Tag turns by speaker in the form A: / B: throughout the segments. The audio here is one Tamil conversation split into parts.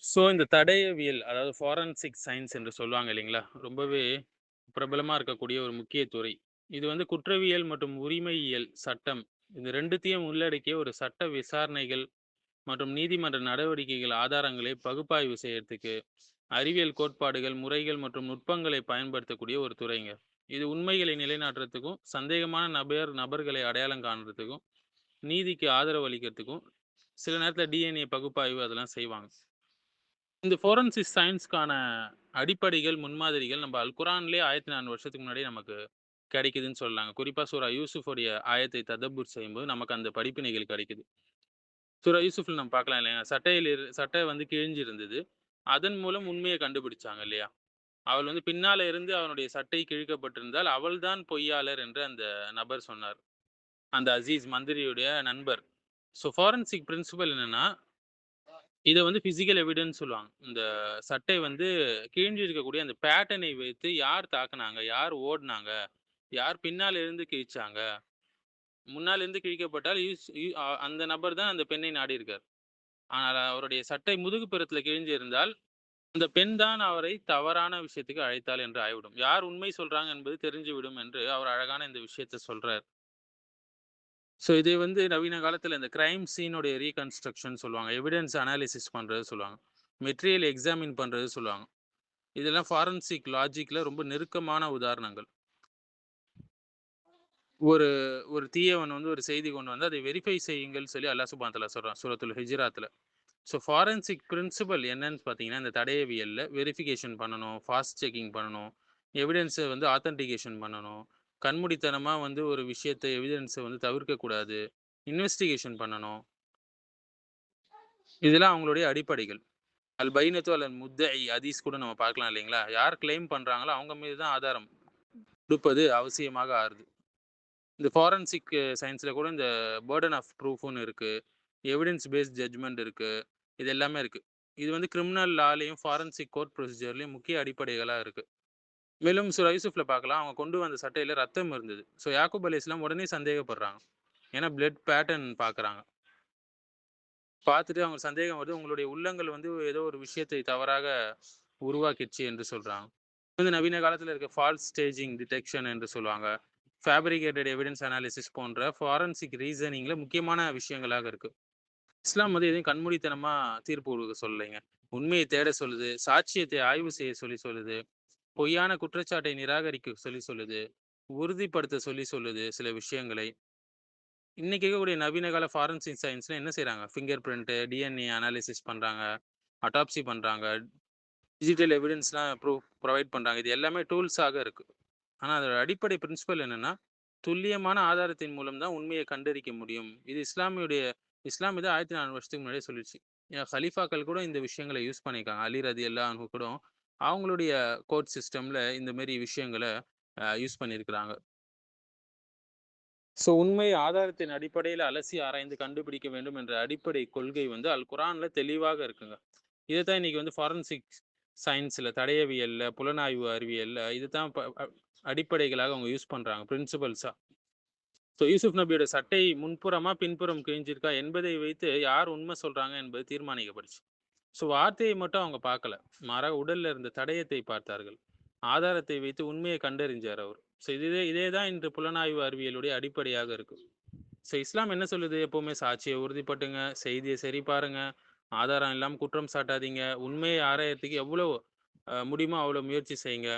A: ஸோ இந்த தடயவியல், அதாவது ஃபாரன்சிக் சயன்ஸ் என்று சொல்லுவாங்க இல்லைங்களா? ரொம்பவே பிரபலமா இருக்கக்கூடிய ஒரு முக்கிய துறை. இது வந்து குற்றவியல் மற்றும் உரிமையியல், சட்டம் இந்த 2த்தையும் உள்ளடக்கிய ஒரு சட்ட விசாரணைகள் மற்றும் நீதிமன்ற நடவடிக்கைகள் ஆதாரங்களை பகுப்பாய்வு செய்யறதுக்கு, அறிவியல் கோட்பாடுகள், முறைகள் மற்றும் நுட்பங்களை பயன்படுத்தக்கூடிய ஒரு துறைங்க. இது உண்மைகளை நிலைநாட்டுறதுக்கும், சந்தேகமான நபர்களை அடையாளம் காண்றதுக்கும், நீதிக்கு ஆதரவு அளிக்கிறதுக்கும், சில நேரத்தில டிஎன்ஏ பகுப்பாய்வு அதெல்லாம் செய்வாங்க. இந்த ஃபோரன்சிக் சயன்ஸ்க்கான அடிப்படைகள், முன்மாதிரிகள் நம்ம அல் குரான்லயே 1400 வருஷத்துக்கு முன்னாடியே நமக்கு கிடைக்குதுன்னு சொல்லலாங்க. குறிப்பா சூரா யூசுஃபுடைய ஆயத்தை ததப்புர் செய்யும்போது நமக்கு அந்த படிப்பினைகள் கிடைக்குது. சூரா யூசுஃப்ல நம்ம பார்க்கலாம் இல்லையா? சட்டை வந்து கிழிஞ்சிருந்தது. அதன் மூலம் உண்மைய கண்டுபிடிச்சாங்க இல்லையா? அவள் வந்து பின்னால இருந்து அவனுடைய சட்டை கிழிக்கப்பட்டிருந்தால், அவள் தான் பொய்யாளர் என்று அந்த நபர் சொன்னார். அந்த அசீஸ் மந்திரியுடைய நண்பர். ஸோ ஃபாரன்சிக் பிரின்சிபல் என்னன்னா, இத வந்து பிசிக்கல் எவிடன்ஸ் சொல்லுவாங்க. இந்த சட்டை வந்து கிழிஞ்சு இருக்கக்கூடிய அந்த பேட்டர்னை வைத்து யார் தாக்குனாங்க? யார் ஓடுனாங்க? யார் பின்னால இருந்து கிழிச்சாங்க? முன்னால இருந்து கிழிக்கப்பட்டால் யூஸ் யு அ அந்த நபர் தான் அந்த பெண்ணை நாடியிருக்கார். ஆனால் அவருடைய சட்டை முதுகுப்புறத்தில கிழிஞ்சிருந்தால், அந்த பெண் தான் அவரை தவறான விஷயத்துக்கு அழைத்தாள் என்று ஆய்விடும். யார் உண்மை சொல்றாங்க என்பது தெரிஞ்சுவிடும் என்று அவர் அழகான இந்த விஷயத்த சொல்றார். ஸோ இது வந்து நவீன காலத்தில இந்த கிரைம் சீனுடைய ரீகன்ஸ்ட்ரக்ஷன் சொல்லுவாங்க. எவிடன்ஸ் அனாலிசிஸ் பண்றது சொல்லுவாங்க. மெட்டீரியல் எக்ஸாமின் பண்றது சொல்லுவாங்க. இதெல்லாம் ஃபாரன்சிக் லாஜிக்ல ரொம்ப நெருக்கமான உதாரணங்கள். ஒரு ஒரு தீயவன் வந்து ஒரு செய்தி கொண்டு வந்து அதை வெரிஃபை செய்யுங்கள் சொல்லி அல்லாஹ் சுப்ஹானஹு வ தஆலா சொல்றான். சூரத்துல் ஹிஜ்ராத்ல. ஸோ ஃபாரன்சிக் பிரின்சிபல் என்னன்னு பார்த்தீங்கன்னா, இந்த தடயவியல்ல வெரிஃபிகேஷன் பண்ணணும், ஃபாஸ்ட் செக்கிங் பண்ணணும், எவிடன்ஸ வந்து ஆத்தென்டிகேஷன் பண்ணணும். கண்மூடித்தனமா வந்து ஒரு விஷயத்த எவிடன்ஸ வந்து தவிர்க்கக்கூடாது. இன்வெஸ்டிகேஷன் பண்ணணும். இதெல்லாம் அவங்களுடைய அடிப்படைகள். அல் பைனத்து அலல் முத்தஇ ஹதீஸ் கூட நம்ம பார்க்கலாம் இல்லைங்களா? யார் கிளைம் பண்றாங்களோ அவங்க மீது தான் ஆதாரம் குடுப்பது அவசியமாக ஆறுது. இந்த ஃபாரன்சிக் சயன்ஸ்ல கூட இந்த பர்டன் ஆஃப் ப்ரூஃப்ன்னு இருக்கு. எவிடன்ஸ் பேஸ்ட் ஜட்ஜ்மென்ட் இருக்கு. இது எல்லாமே இருக்கு. இது வந்து கிரிமினல் லாலயும், ஃபாரன்சிக் கோர்ட் ப்ரொசீஜர்லயும் முக்கிய அடிப்படைகளா இருக்கு. மேலும் சூரா யூசுஃப்ல பார்க்கலாம். அவங்க கொண்டு வந்த சட்டையில ரத்தம் இருந்தது. ஸோ யாக்கூப் அலைஹிஸ்ஸலாம் உடனே சந்தேகப்படுறாங்க. ஏன்னா பிளட் பேட்டர்ன் பார்க்குறாங்க. பார்த்துட்டு அவங்களுக்கு சந்தேகம் வருது. உங்களுடைய உள்ளங்கள் வந்து ஏதோ ஒரு விஷயத்தை தவறாக உருவாக்கிடுச்சு என்று சொல்றாங்க. வந்து நவீன காலத்துல இருக்க ஃபால்ஸ் ஸ்டேஜிங் டிடெக்ஷன் என்று சொல்லுவாங்க. ஃபேப்ரிகேட்டட் எவிடன்ஸ் அனாலிசிஸ் போன்ற ஃபாரன்சிக் ரீசனிங்ல முக்கியமான விஷயங்களாக இருக்கு. இஸ்லாம் வந்து எதையும் கண்மூடித்தனமா தீர்ப்பு குடுக்க சொல்லலைங்க. உண்மையை தேட சொல்லுது, சாட்சியத்தை ஆய்வு செய்ய சொல்லி சொல்லுது, பொய்யான குற்றச்சாட்டை நிராகரிக்க சொல்லி சொல்லுது, உறுதிப்படுத்த சொல்லி சொல்லுது சில விஷயங்களை. இன்னைக்கு இருக்கக்கூடிய நவீன கால ஃபாரன்சிக் சயன்ஸ்ல என்ன செய்றாங்க? ஃபிங்கர் பிரிண்ட், டிஎன்ஏ அனாலிசிஸ் பண்றாங்க, அட்டாப்சி பண்றாங்க, டிஜிட்டல் எவிடன்ஸ்லாம் ப்ரொவைட் பண்றாங்க. இது எல்லாமே டூல்ஸாக இருக்கு. ஆனா அதோட அடிப்படை பிரின்சிபல் என்னன்னா, துல்லியமான ஆதாரத்தின் மூலம் தான் உண்மைய கண்டறிக்க முடியும். இது இஸ்லாம் இத 1400 வருஷத்துக்கு முன்னாடியே சொல்லிருச்சு. ஏன் கலீஃபாக்கள் கூட இந்த விஷயங்கள யூஸ் பண்ணியிருக்காங்க. அலி ரதியல்லாஹு அன்ஹு கூட அவங்களுடைய கோர்ட் சிஸ்டம்ல இந்த மாரி விஷயங்கள யூஸ் பண்ணியிருக்கிறாங்க. ஸோ உண்மை ஆதாரத்தின் அடிப்படையில அலசி ஆராய்ந்து கண்டுபிடிக்க வேண்டும் என்ற அடிப்படை கொள்கை வந்து அல் குரான்ல தெளிவாக இருக்குங்க. இதத்தான் இன்னைக்கு வந்து ஃபாரன்சிக் சயன்ஸ்ல, தடயவியல்ல, புலனாய்வு அறிவியல்ல இதுதான் அடிப்படைகளாக அவங்க யூஸ் பண்றாங்க. பிரின்சிபல்ஸா. ஸோ யூசுப் நபியோட சட்டை முன்புறமா, பின்புறம் கிழிஞ்சிருக்கா என்பதை வைத்து யார் உண்மை சொல்றாங்க என்பது தீர்மானிக்கப்படுச்சு. ஸோ வார்த்தையை மட்டும் அவங்க பார்க்கல. மாறாக உடல்ல இருந்த தடயத்தை பார்த்தார்கள். ஆதாரத்தை வைத்து உண்மையை கண்டறிஞ்சார் அவர். ஸோ இதே தான் இன்று புலனாய்வு அறிவியலுடைய அடிப்படையாக இருக்கு. ஸோ இஸ்லாம் என்ன சொல்லுது? எப்பவுமே சாட்சியை உறுதிப்படுத்துங்க, செய்திய சரி பாருங்க, ஆதாரம் இல்லாம குற்றம் சாட்டாதீங்க, உண்மையை ஆராயறதுக்கு எவ்வளோ முடியுமோ அவ்வளோ முயற்சி செய்யுங்க.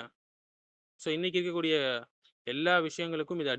A: ஸோ இன்னைக்கு இருக்கக்கூடிய எல்லா விஷயங்களுக்கும் இது